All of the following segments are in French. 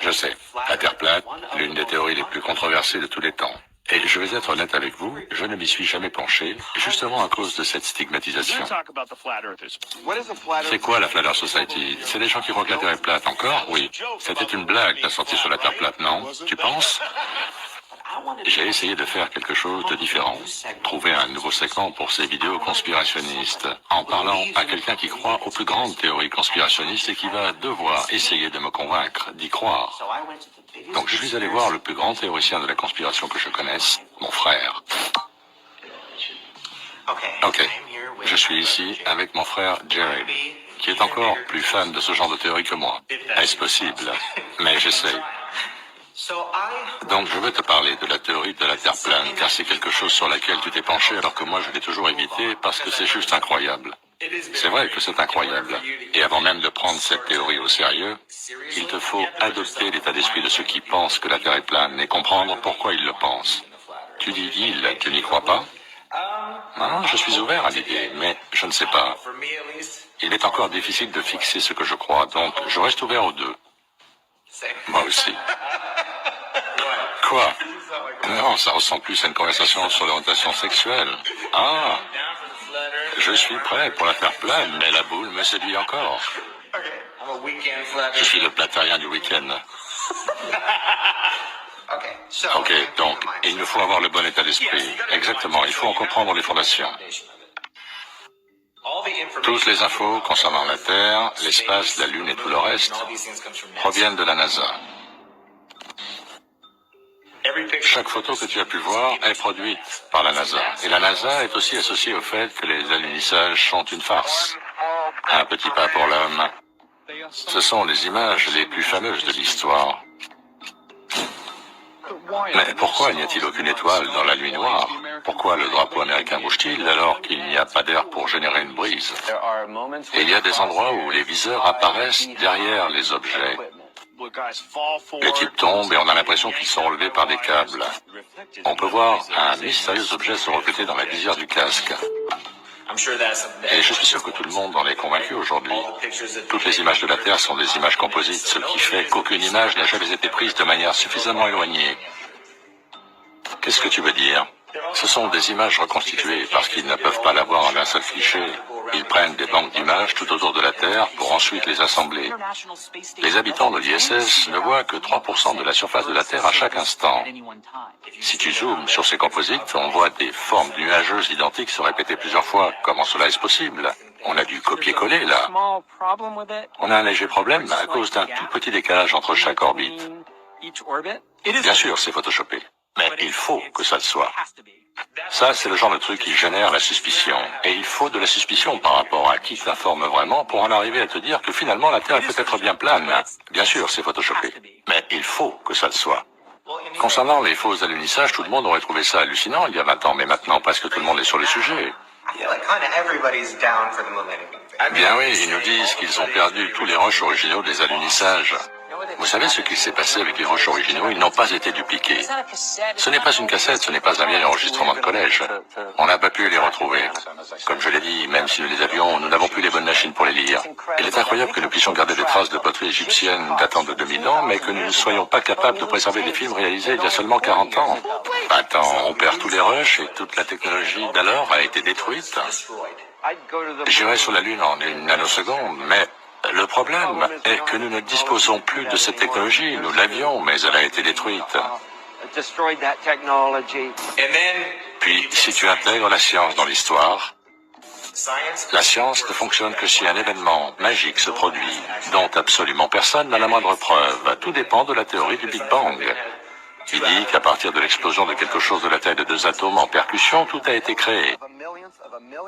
Je sais, la Terre plate, l'une des théories les plus controversées de tous les temps. Et je vais être honnête avec vous, je ne m'y suis jamais penché, justement à cause de cette stigmatisation. C'est quoi la Flat Earth Society? C'est des gens qui croient que la Terre est plate encore? Oui. C'était une blague, la sortie sur la Terre plate, non? Tu penses? J'ai essayé de faire quelque chose de différent, trouver un nouveau segment pour ces vidéos conspirationnistes, en parlant à quelqu'un qui croit aux plus grandes théories conspirationnistes et qui va devoir essayer de me convaincre d'y croire. Donc je suis allé voir le plus grand théoricien de la conspiration que je connaisse, mon frère. Ok, je suis ici avec mon frère Jared, qui est encore plus fan de ce genre de théorie que moi. Est-ce possible? Mais j'essaie. Donc je veux te parler de la théorie de la Terre plane, car c'est quelque chose sur laquelle tu t'es penché alors que moi je l'ai toujours évité parce que c'est juste incroyable. C'est vrai que c'est incroyable. Et avant même de prendre cette théorie au sérieux, il te faut adopter l'état d'esprit de ceux qui pensent que la Terre est plane et comprendre pourquoi ils le pensent. Tu dis il, tu n'y crois pas? Non, je suis ouvert à l'idée, mais je ne sais pas. Il est encore difficile de fixer ce que je crois, donc je reste ouvert aux deux. Moi aussi. Quoi? Non, ça ressemble plus à une conversation sur l'orientation sexuelle. Ah, je suis prêt pour la Terre plane, mais la boule me séduit encore. Je suis le platarien du week-end. Ok, donc, il nous faut avoir le bon état d'esprit. Exactement, il faut en comprendre les fondations. Toutes les infos concernant la Terre, l'espace, la Lune et tout le reste proviennent de la NASA. Chaque photo que tu as pu voir est produite par la NASA. Et la NASA est aussi associée au fait que les alunisages sont une farce. Un petit pas pour l'homme. Ce sont les images les plus fameuses de l'histoire. Mais pourquoi n'y a-t-il aucune étoile dans la nuit noire? Pourquoi le drapeau américain bouge-t-il alors qu'il n'y a pas d'air pour générer une brise? Et il y a des endroits où les viseurs apparaissent derrière les objets. Les types tombent et on a l'impression qu'ils sont relevés par des câbles. On peut voir un mystérieux objet se refléter dans la visière du casque. Et je suis sûr que tout le monde en est convaincu aujourd'hui. Toutes les images de la Terre sont des images composites, ce qui fait qu'aucune image n'a jamais été prise de manière suffisamment éloignée. Qu'est-ce que tu veux dire? Ce sont des images reconstituées parce qu'ils ne peuvent pas l'avoir en un seul cliché. Ils prennent des banques d'images tout autour de la Terre pour ensuite les assembler. Les habitants de l'ISS ne voient que 3% de la surface de la Terre à chaque instant. Si tu zoomes sur ces composites, on voit des formes nuageuses identiques se répéter plusieurs fois. Comment cela est-ce possible? On a dû copier-coller là. On a un léger problème à cause d'un tout petit décalage entre chaque orbite. Bien sûr, c'est photoshopé. Mais il faut que ça le soit. Ça, c'est le genre de truc qui génère la suspicion. Et il faut de la suspicion par rapport à qui t'informe vraiment pour en arriver à te dire que finalement la Terre est peut-être bien plane. Bien sûr, c'est photoshopé. Mais il faut que ça le soit. Concernant les faux alunissages, tout le monde aurait trouvé ça hallucinant il y a 20 ans, mais maintenant presque tout le monde est sur le sujet. Bien oui, ils nous disent qu'ils ont perdu tous les rushs originaux des alunissages. Vous savez ce qui s'est passé avec les rushs originaux? Ils n'ont pas été dupliqués. Ce n'est pas une cassette, ce n'est pas un vieil enregistrement de collège. On n'a pas pu les retrouver. Comme je l'ai dit, même si nous les avions, nous n'avons plus les bonnes machines pour les lire. Il est incroyable que nous puissions garder des traces de poteries égyptiennes datant de 2000 ans, mais que nous ne soyons pas capables de préserver des films réalisés il y a seulement 40 ans. Attends, on perd tous les rushs et toute la technologie d'alors a été détruite. J'irai sur la Lune en une nanoseconde, mais le problème est que nous ne disposons plus de cette technologie. Nous l'avions, mais elle a été détruite. Puis, si tu intègres la science dans l'histoire, la science ne fonctionne que si un événement magique se produit, dont absolument personne n'a la moindre preuve. Tout dépend de la théorie du Big Bang. Il dit qu'à partir de l'explosion de quelque chose de la taille de 2 atomes en percussion, tout a été créé.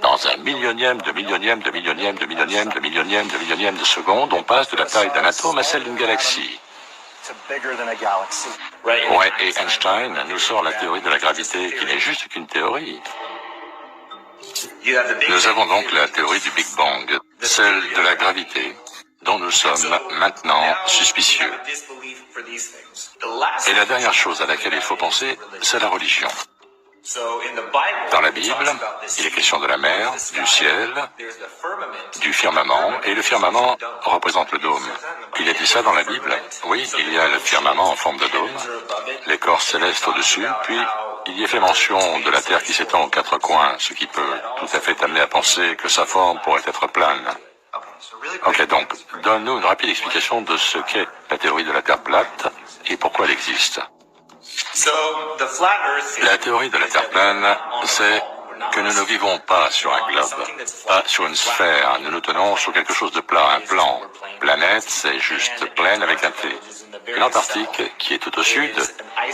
Dans un millionième de millionième de millionième de millionième de millionième de millionième de seconde, on passe de la taille d'un atome à celle d'une galaxie. Ouais, et Einstein nous sort la théorie de la gravité, qui n'est juste qu'une théorie. Nous avons donc la théorie du Big Bang, celle de la gravité, dont nous sommes maintenant suspicieux. Et la dernière chose à laquelle il faut penser, c'est la religion. Dans la Bible, il est question de la mer, du ciel, du firmament, et le firmament représente le dôme. Il a dit ça dans la Bible? Oui, il y a le firmament en forme de dôme, les corps célestes au-dessus, puis il y est fait mention de la Terre qui s'étend aux quatre coins, ce qui peut tout à fait amener à penser que sa forme pourrait être plane. Ok, donc, donne-nous une rapide explication de ce qu'est la théorie de la Terre plate et pourquoi elle existe. La théorie de la Terre plane, c'est que nous ne vivons pas sur un globe, pas sur une sphère. Nous nous tenons sur quelque chose de plat, un plan. Planète, c'est juste plaine avec un T. Et l'Antarctique, qui est tout au sud,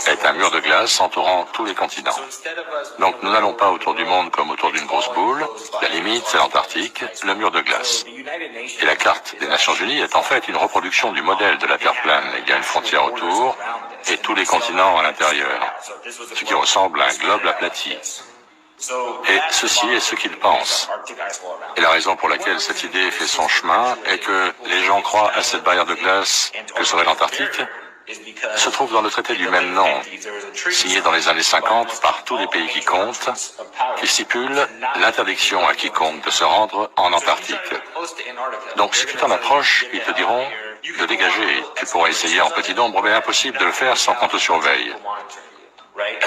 est un mur de glace entourant tous les continents. Donc nous n'allons pas autour du monde comme autour d'une grosse boule. La limite, c'est l'Antarctique, le mur de glace. Et la carte des Nations Unies est en fait une reproduction du modèle de la Terre plane. Il y a une frontière autour et tous les continents à l'intérieur, ce qui ressemble à un globe aplati. Et ceci est ce qu'ils pensent. Et la raison pour laquelle cette idée fait son chemin est que les gens croient à cette barrière de glace que serait l'Antarctique se trouve dans le traité du même nom, signé dans les années 50 par tous les pays qui comptent, qui stipule l'interdiction à quiconque de se rendre en Antarctique. Donc si tu t'en approches, ils te diront de dégager. Tu pourrais essayer en petit nombre, mais impossible de le faire sans qu'on te surveille.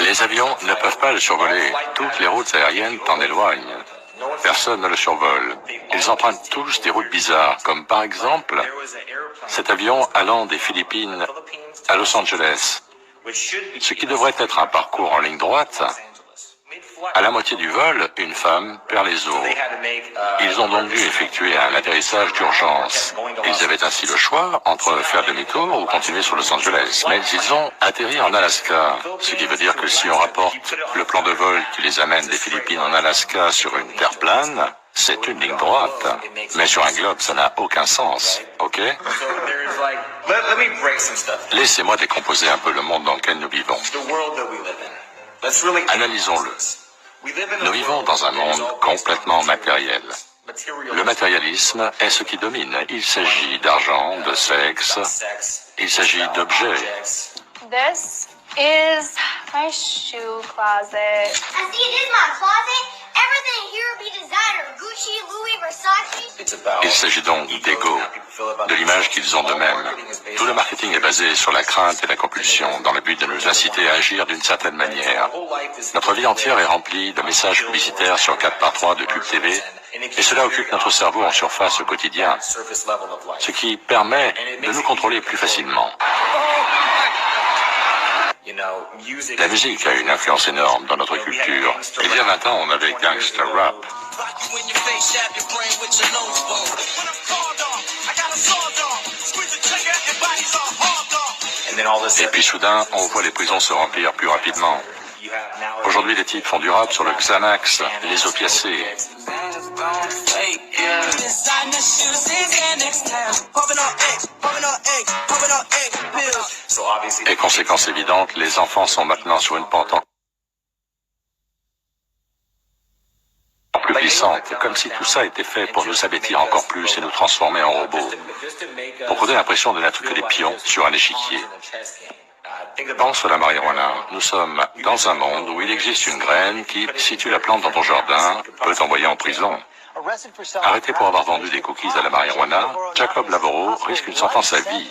Les avions ne peuvent pas le survoler. Toutes les routes aériennes t'en éloignent. Personne ne le survole. Ils empruntent tous des routes bizarres, comme par exemple cet avion allant des Philippines à Los Angeles, ce qui devrait être un parcours en ligne droite. À la moitié du vol, une femme perd les os. Ils ont donc dû effectuer un atterrissage d'urgence. Ils avaient ainsi le choix entre faire demi-tour ou continuer sur Los Angeles. Mais ils ont atterri en Alaska, ce qui veut dire que si on rapporte le plan de vol qui les amène des Philippines en Alaska sur une terre plane, c'est une ligne droite. Mais sur un globe, ça n'a aucun sens, ok? Laissez-moi décomposer un peu le monde dans lequel nous vivons. Analysons-le. Nous vivons dans un monde complètement matériel. Le matérialisme est ce qui domine. Il s'agit d'argent, de sexe, il s'agit d'objets. This is my shoe closet. I see it is my closet. Everything here be designer. Gucci, Louis, Versace. Il s'agit donc d'ego, de l'image qu'ils ont d'eux-mêmes. Tout le marketing est basé sur la crainte et la compulsion, dans le but de nous inciter à agir d'une certaine manière. Notre vie entière est remplie de messages publicitaires sur 4x3 de pub TV, et cela occupe notre cerveau en surface au quotidien, ce qui permet de nous contrôler plus facilement. La musique a une influence énorme dans notre culture. Il y a 20 ans, on avait gangster rap. Et puis soudain, on voit les prisons se remplir plus rapidement. Aujourd'hui, les types font du rap sur le Xanax, les opiacés. Et conséquence évidente, les enfants sont maintenant sur une pente encore plus glissante, comme si tout ça était fait pour nous abattir encore plus et nous transformer en robots, pour donner l'impression de n'être que des pions sur un échiquier. Pense à la marijuana. Nous sommes dans un monde où il existe une graine qui, si tu la plantes dans ton jardin, peut t'envoyer en prison. Arrêté pour avoir vendu des cookies à la marijuana, Jacob Lavoro risque une sentence à vie.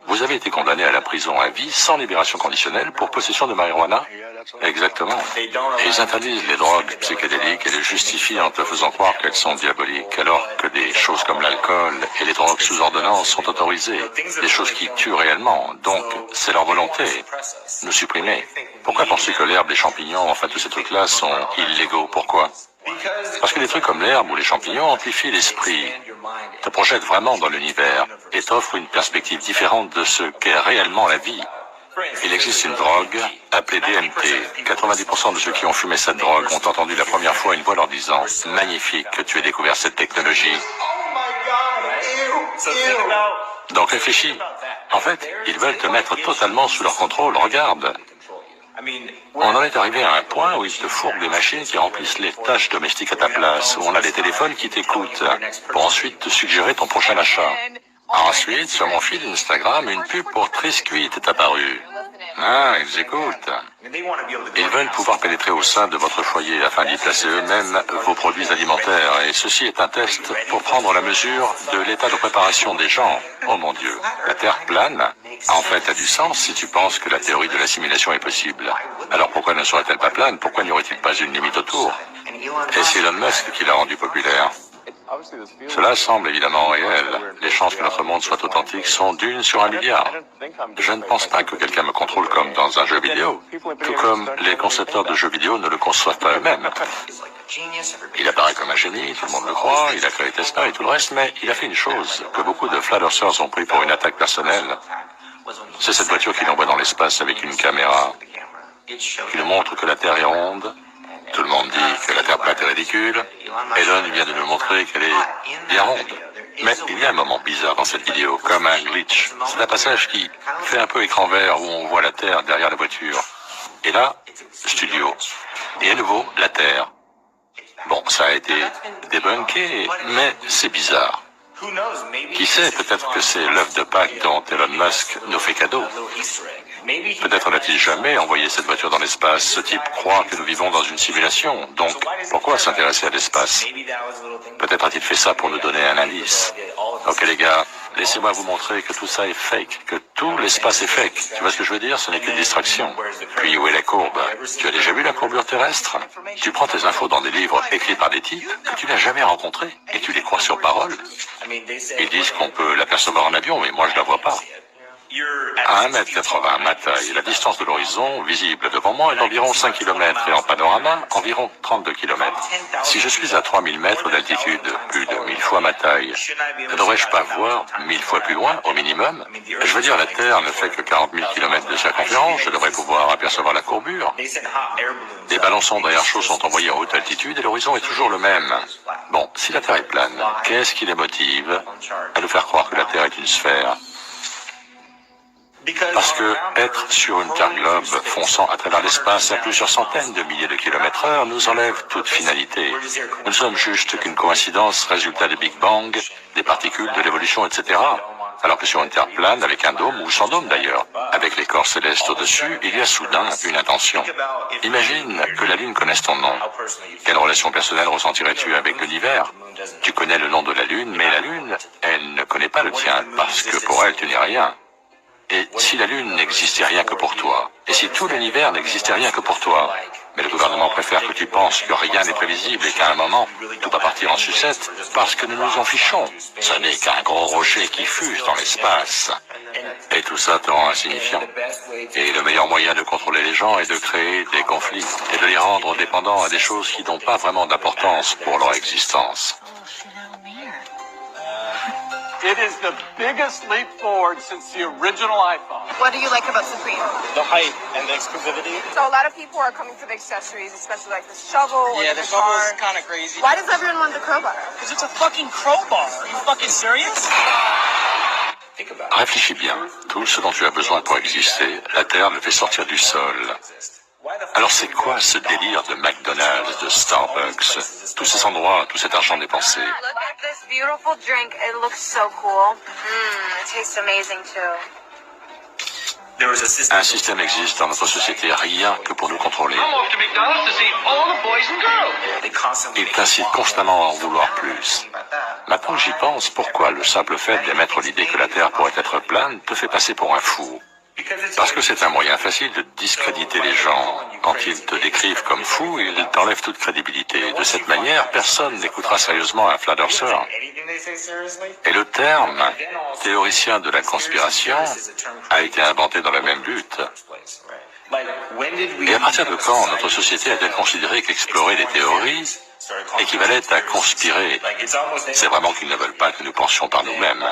Vous avez été condamné à la prison à vie sans libération conditionnelle pour possession de marijuana? Exactement. Et ils interdisent les drogues psychédéliques et les justifient en te faisant croire qu'elles sont diaboliques, alors que des choses comme l'alcool et les drogues sous ordonnance sont autorisées, des choses qui tuent réellement. Donc, c'est leur volonté, nous supprimer. Pourquoi penser que l'herbe, les champignons, enfin tous ces trucs-là sont illégaux? Pourquoi? Parce que des trucs comme l'herbe ou les champignons amplifient l'esprit, te projettent vraiment dans l'univers et t'offrent une perspective différente de ce qu'est réellement la vie. Il existe une drogue appelée DMT. 90% de ceux qui ont fumé cette drogue ont entendu la première fois une voix leur disant « Magnifique que tu aies découvert cette technologie ». Donc réfléchis. En fait, ils veulent te mettre totalement sous leur contrôle. Regarde. On en est arrivé à un point où ils te fourguent des machines qui remplissent les tâches domestiques à ta place, où on a des téléphones qui t'écoutent, pour ensuite te suggérer ton prochain achat. Ensuite, sur mon fil Instagram, une pub pour Triscuit est apparue. Ah, ils écoutent. Ils veulent pouvoir pénétrer au sein de votre foyer afin d'y placer eux-mêmes vos produits alimentaires. Et ceci est un test pour prendre la mesure de l'état de préparation des gens. Oh mon Dieu, la Terre plane en fait a du sens si tu penses que la théorie de l'assimilation est possible. Alors pourquoi ne serait-elle pas plane? Pourquoi n'y aurait-il pas une limite autour? Et c'est Elon Musk qui l'a rendu populaire. Cela semble évidemment réel. Les chances que notre monde soit authentique sont d'1 sur 1 milliard. Je ne pense pas que quelqu'un me contrôle comme dans un jeu vidéo, tout comme les concepteurs de jeux vidéo ne le conçoivent pas eux-mêmes. Il apparaît comme un génie, tout le monde le croit, il a créé Tesla et tout le reste, mais il a fait une chose que beaucoup de flat earthers ont pris pour une attaque personnelle. C'est cette voiture qu'il envoie dans l'espace avec une caméra qui nous montre que la Terre est ronde. Tout le monde dit que la Terre plate est ridicule. Elon vient de nous montrer qu'elle est bien ronde. Mais il y a un moment bizarre dans cette vidéo, comme un glitch. C'est un passage qui fait un peu écran vert où on voit la Terre derrière la voiture. Et là, studio. Et à nouveau, la Terre. Bon, ça a été débunké, mais c'est bizarre. Qui sait, peut-être que c'est l'œuf de Pâques dont Elon Musk nous fait cadeau. Peut-être n'a-t-il jamais envoyé cette voiture dans l'espace. Ce type croit que nous vivons dans une simulation. Donc, pourquoi s'intéresser à l'espace? Peut-être a-t-il fait ça pour nous donner un indice. Ok les gars, laissez-moi vous montrer que tout ça est fake, que tout l'espace est fake. Tu vois ce que je veux dire? Ce n'est qu'une distraction. Puis où est la courbe? Tu as déjà vu la courbure terrestre? Tu prends tes infos dans des livres écrits par des types que tu n'as jamais rencontrés et tu les crois sur parole. Ils disent qu'on peut l'apercevoir en avion, mais moi je la vois pas. À 1,80 m, ma taille, la distance de l'horizon visible devant moi est d'environ 5 km et en panorama, environ 32 km. Si je suis à 3000 mètres d'altitude, plus de 1000 fois ma taille, ne devrais-je pas voir 1000 fois plus loin, au minimum? Je veux dire, la Terre ne fait que 40 000 km de circonférence, je devrais pouvoir apercevoir la courbure. Des ballons sondes à air chaud sont envoyés en haute altitude et l'horizon est toujours le même. Bon, si la Terre est plane, qu'est-ce qui les motive à nous faire croire que la Terre est une sphère? Parce que être sur une Terre globe fonçant à travers l'espace à plusieurs centaines de milliers de km/h nous enlève toute finalité. Nous ne sommes juste qu'une coïncidence, résultat des Big Bang, des particules, de l'évolution, etc. Alors que sur une Terre plane, avec un dôme, ou sans dôme d'ailleurs, avec les corps célestes au-dessus, il y a soudain une intention. Imagine que la Lune connaisse ton nom. Quelle relation personnelle ressentirais-tu avec l'univers? Tu connais le nom de la Lune, mais la Lune, elle ne connaît pas le tien, parce que pour elle, tu n'es rien. Et si la Lune n'existait rien que pour toi? Et si tout l'univers n'existait rien que pour toi? Mais le gouvernement préfère que tu penses que rien n'est prévisible et qu'à un moment, tout va partir en sucette parce que nous nous en fichons. Ce n'est qu'un gros rocher qui fuse dans l'espace. Et tout ça te rend insignifiant. Et le meilleur moyen de contrôler les gens est de créer des conflits et de les rendre dépendants à des choses qui n'ont pas vraiment d'importance pour leur existence. It is the biggest leap forward since the original iPhone. What do you like about Supreme? The height and the exclusivity. So a lot of people are coming for the accessories, especially like the shovel or Yeah, the the shovel guitar. is kind of crazy. Why does everyone want the crowbar? Because it's a fucking crowbar. Are you fucking serious? Réfléchis bien. Tout ce dont tu as besoin pour exister, la Terre le fait sortir du sol. Alors c'est quoi ce délire de McDonald's, de Starbucks, tous ces endroits, tout cet argent dépensé? Look at this beautiful drink. It looks so cool. It tastes amazing too. Un système existe dans notre société rien que pour nous contrôler. Il t'incite constamment à en vouloir plus. Maintenant que j'y pense, pourquoi le simple fait d'émettre l'idée que la Terre pourrait être plane te fait passer pour un fou? Parce que c'est un moyen facile de discréditer les gens. Quand ils te décrivent comme fou, ils t'enlèvent toute crédibilité. De cette manière, personne n'écoutera sérieusement un flat earther. Et le terme théoricien de la conspiration a été inventé dans le même but. Et à partir de quand notre société a-t-elle considéré qu'explorer des théories équivalait à conspirer? C'est vraiment qu'ils ne veulent pas que nous pensions par nous-mêmes.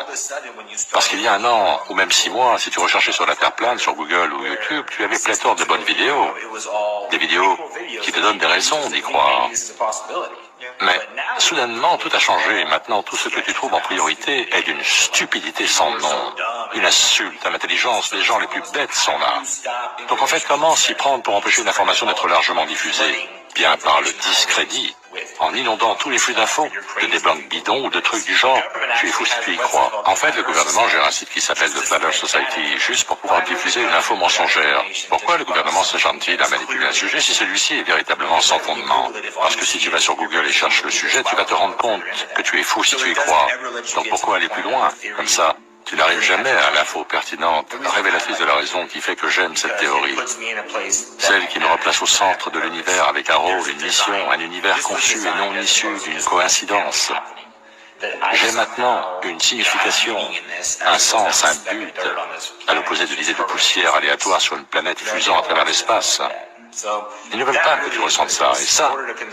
Parce qu'il y a 1 an, ou même 6 mois, si tu recherchais sur la Terre plane, sur Google ou YouTube, tu avais pléthore de bonnes vidéos. Des vidéos qui te donnent des raisons d'y croire. Mais soudainement, tout a changé. Maintenant, tout ce que tu trouves en priorité est d'une stupidité sans nom. Une insulte à l'intelligence des gens les plus bêtes sont là. Donc en fait, comment s'y prendre pour empêcher l'information d'être largement diffusée? Bien par le discrédit, en inondant tous les flux d'infos, de débunks bidons ou de trucs du genre. Tu es fou si tu y crois. En fait, le gouvernement gère un site qui s'appelle The Flat Earth Society, juste pour pouvoir diffuser une info mensongère. Pourquoi le gouvernement se charme-t-il à manipuler un sujet si celui-ci est véritablement sans fondement? Parce que si tu vas sur Google et cherches le sujet, tu vas te rendre compte que tu es fou si tu y crois. Donc pourquoi aller plus loin? Comme ça, tu n'arrives jamais à l'info pertinente, révélatrice de la raison qui fait que j'aime cette théorie. Celle qui me replace au centre de l'univers avec un rôle, une mission, un univers conçu et non issu d'une coïncidence. J'ai maintenant une signification, un sens, un but, à l'opposé de l'idée de poussière aléatoire sur une planète fusant à travers l'espace. Ils ne veulent pas que tu ressentes ça, et ça,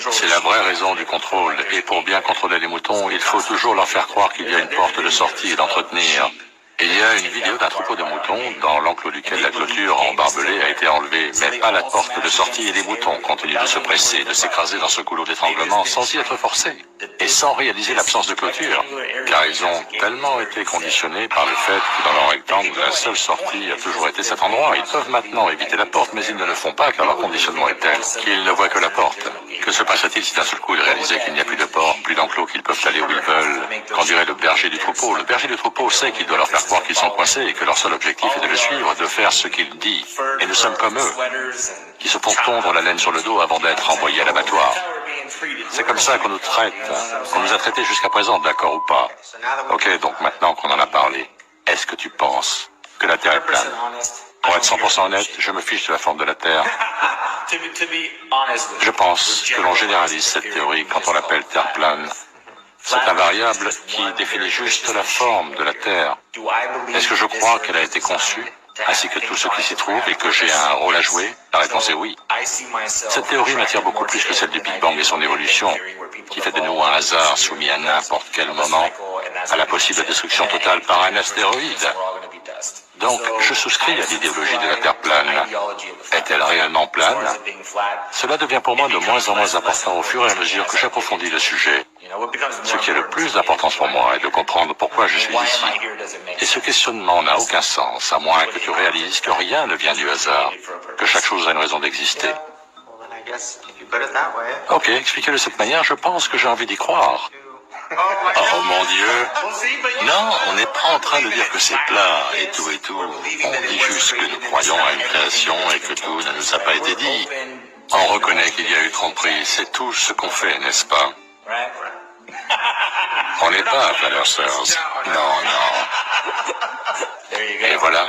c'est la vraie raison du contrôle. Et pour bien contrôler les moutons, il faut toujours leur faire croire qu'il y a une porte de sortie et d'entretenir. Et il y a une vidéo d'un troupeau de moutons dans l'enclos duquel la clôture en barbelé a été enlevée, mais pas la porte de sortie, et les moutons continuent de se presser, de s'écraser dans ce goulot d'étranglement sans y être forcés, et sans réaliser l'absence de clôture, car ils ont tellement été conditionnés par le fait que dans leur rectangle, la seule sortie a toujours été cet endroit. Ils peuvent maintenant éviter la porte, mais ils ne le font pas car leur conditionnement est tel qu'ils ne voient que la porte. Que se passerait-il si d'un seul coup ils réalisaient qu'il n'y a plus de porte, plus d'enclos, qu'ils peuvent aller où ils veulent? Qu'en dirait le berger du troupeau? Le berger du troupeau sait qu'il doit leur faire croire qu'ils sont coincés et que leur seul objectif est de le suivre, de faire ce qu'il dit. Et nous sommes comme eux, qui se font tondre la laine sur le dos avant d'être envoyés à l'abattoir. C'est comme ça qu'on nous traite, qu'on nous a traités jusqu'à présent, d'accord ou pas? Ok, donc maintenant qu'on en a parlé, est-ce que tu penses que la Terre est plane? Pour être 100% honnête, je me fiche de la forme de la Terre. Je pense que l'on généralise cette théorie quand on l'appelle Terre plane. C'est un variable qui définit juste la forme de la Terre. Est-ce que je crois qu'elle a été conçue, ainsi que tout ce qui s'y trouve, et que j'ai un rôle à jouer? La réponse est oui. Cette théorie m'attire beaucoup plus que celle du Big Bang et son évolution, qui fait de nous un hasard soumis à n'importe quel moment à la possible destruction totale par un astéroïde. Donc, je souscris à l'idéologie de la Terre plane. Est-elle réellement plane? Cela devient pour moi de moins en moins important au fur et à mesure que j'approfondis le sujet. Ce qui est le plus important pour moi est de comprendre pourquoi je suis ici. Et ce questionnement n'a aucun sens, à moins que tu réalises que rien ne vient du hasard, que chaque chose a une raison d'exister. Ok, expliqué de cette manière, je pense que j'ai envie d'y croire. Oh mon Dieu! Non, on n'est pas en train de dire que c'est plat et tout et tout. On dit juste que nous croyons à une création et que tout ne nous a pas été dit. On reconnaît qu'il y a eu tromperie, c'est tout ce qu'on fait, n'est-ce pas? On n'est pas Flat Earthers. Non, non. Et voilà.